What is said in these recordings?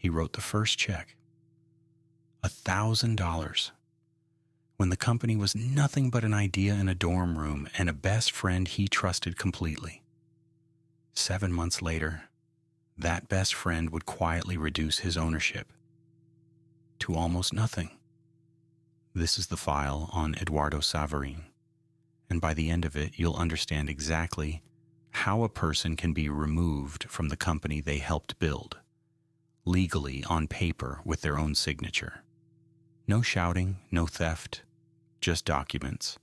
he wrote the first check, $1,000, when the company was nothing but an idea in a dorm room and a best friend he trusted completely. 7 months later, that best friend would quietly reduce his ownership to almost nothing. This is the file on Eduardo Saverin, and by the end of it, you'll understand exactly how a person can be removed from the company they helped build, legally on paper with their own signature. No shouting, no theft, just documents.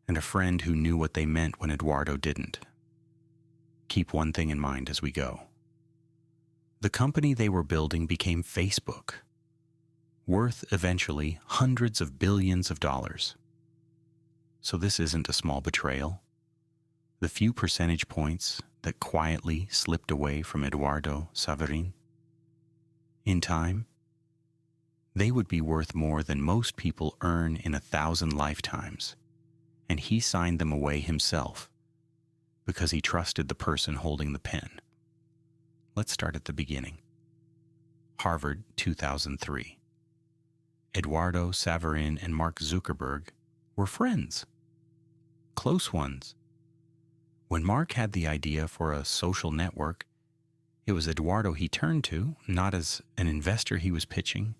And a friend who knew what they meant when Eduardo didn't. Keep one thing in mind as we go. The company they were building became Facebook, worth eventually hundreds of billions of dollars. So this isn't a small betrayal. The few percentage points that quietly slipped away from Eduardo Saverin. In time, they would be worth more than most people earn in 1,000 lifetimes, and he signed them away himself because he trusted the person holding the pen. Let's start at the beginning. Harvard, 2003. Eduardo Saverin and Mark Zuckerberg were friends, close ones. When Mark had the idea for a social network, it was Eduardo he turned to, not as an investor he was pitching,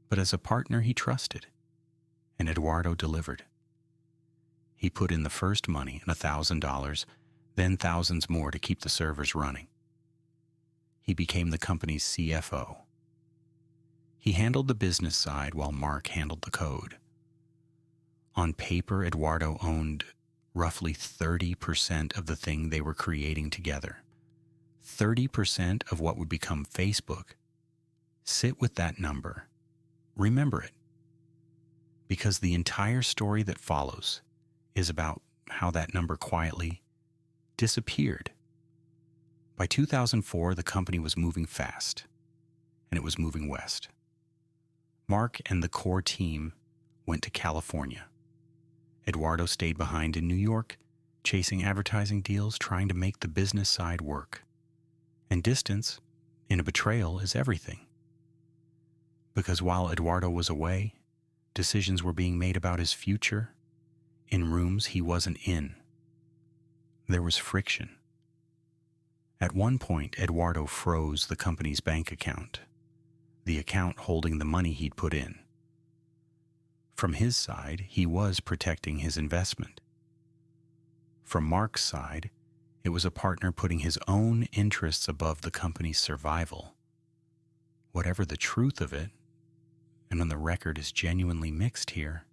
but as a partner he trusted, and Eduardo delivered. He put in the first money, $1,000, then thousands more to keep the servers running. He became the company's CFO. He handled the business side while Mark handled the code. On paper, Eduardo owned roughly 30% of the thing they were creating together. 30% of what would become Facebook. Sit with that number. Remember it. Because the entire story that follows is about how that number quietly disappeared. By 2004, the company was moving fast, and it was moving west. Mark and the core team went to California. Eduardo stayed behind in New York, chasing advertising deals, trying to make the business side work. And distance, in a betrayal, is everything. Because while Eduardo was away, decisions were being made about his future in rooms he wasn't in. There was friction. At one point, Eduardo froze the company's bank account, the account holding the money he'd put in. From his side, he was protecting his investment. From Mark's side, it was a partner putting his own interests above the company's survival. Whatever the truth of it, and when the record is genuinely mixed here,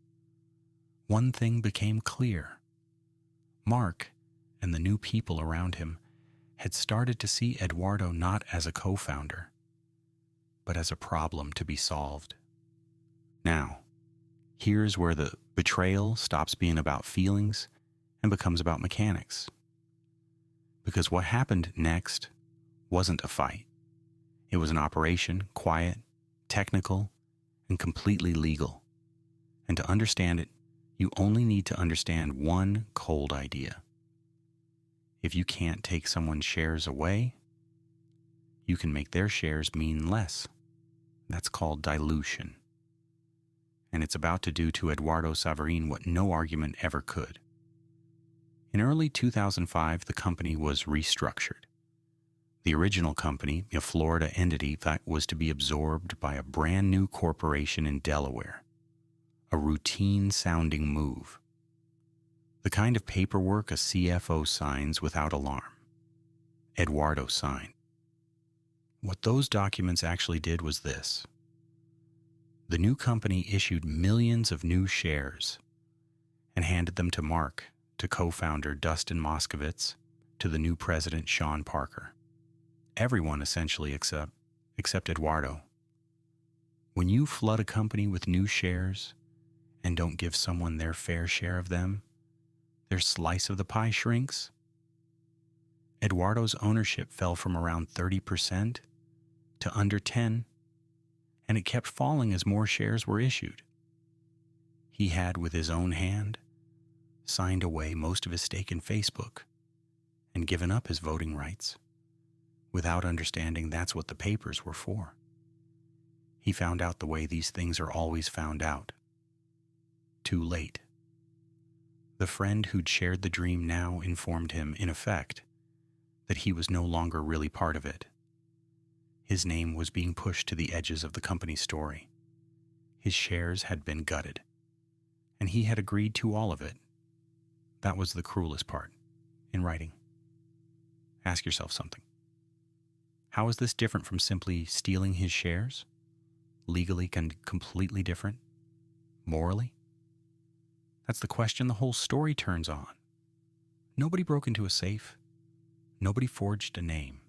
one thing became clear. Mark and the new people around him had started to see Eduardo not as a co-founder, but as a problem to be solved. Now, here's where the betrayal stops being about feelings and becomes about mechanics. Because what happened next wasn't a fight. It was an operation, quiet, technical, and completely legal. And to understand it, you only need to understand one cold idea. If you can't take someone's shares away, you can make their shares mean less. That's called dilution. And it's about to do to Eduardo Saverin what no argument ever could. In early 2005, the company was restructured. The original company, a Florida entity, was to be absorbed by a brand new corporation in Delaware. A routine-sounding move. The kind of paperwork a CFO signs without alarm. Eduardo signed. What those documents actually did was this. The new company issued millions of new shares and handed them to Mark, to co-founder Dustin Moskovitz, to the new president Sean Parker. Everyone essentially except Eduardo. When you flood a company with new shares and don't give someone their fair share of them, their slice of the pie shrinks. Eduardo's ownership fell from around 30% to under 10%, and it kept falling as more shares were issued. He had, with his own hand, signed away most of his stake in Facebook and given up his voting rights, without understanding that's what the papers were for. He found out the way these things are always found out. Too late. The friend who'd shared the dream now informed him, in effect, that he was no longer really part of it. His name was being pushed to the edges of the company's story. His shares had been gutted, and he had agreed to all of it. That was the cruelest part, in writing. Ask yourself something. How is this different from simply stealing his shares? Legally and completely different? Morally? That's the question the whole story turns on. Nobody broke into a safe. Nobody forged a name.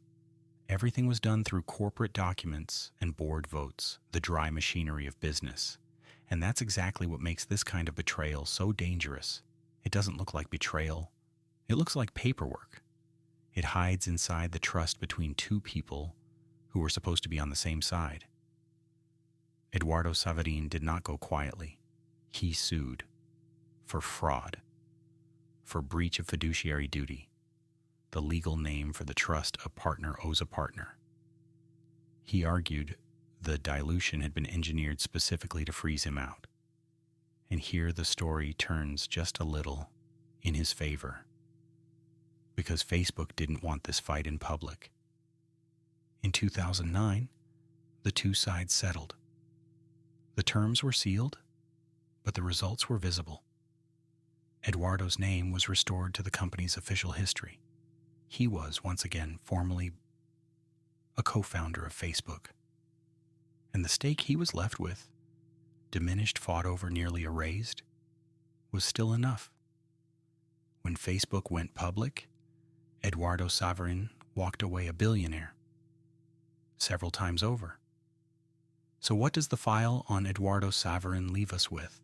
Everything was done through corporate documents and board votes, the dry machinery of business. And that's exactly what makes this kind of betrayal so dangerous. It doesn't look like betrayal. It looks like paperwork. It hides inside the trust between two people who were supposed to be on the same side. Eduardo Saverin did not go quietly. He sued for fraud, for breach of fiduciary duty, the legal name for the trust a partner owes a partner. He argued the dilution had been engineered specifically to freeze him out. And here the story turns just a little in his favor, because Facebook didn't want this fight in public. In 2009, the two sides settled. The terms were sealed, but the results were visible. Eduardo's name was restored to the company's official history. He was, once again, formally a co-founder of Facebook. And the stake he was left with, diminished, fought over, nearly erased, was still enough. When Facebook went public, Eduardo Saverin walked away a billionaire, several times over. So what does the file on Eduardo Saverin leave us with?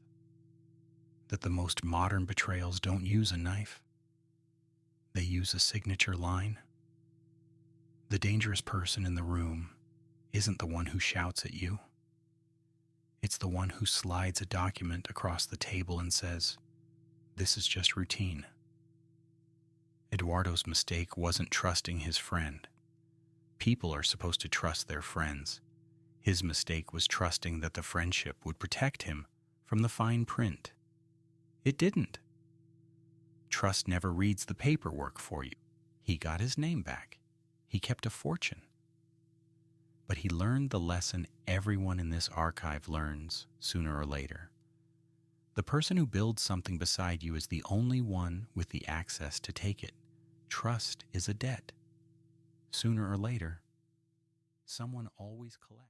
That the most modern betrayals don't use a knife. They use a signature line. The dangerous person in the room isn't the one who shouts at you. It's the one who slides a document across the table and says, "This is just routine." Eduardo's mistake wasn't trusting his friend. People are supposed to trust their friends. His mistake was trusting that the friendship would protect him from the fine print. It didn't. Trust never reads the paperwork for you. He got his name back. He kept a fortune. But he learned the lesson everyone in this archive learns sooner or later. The person who builds something beside you is the only one with the access to take it. Trust is a debt. Sooner or later, someone always collects.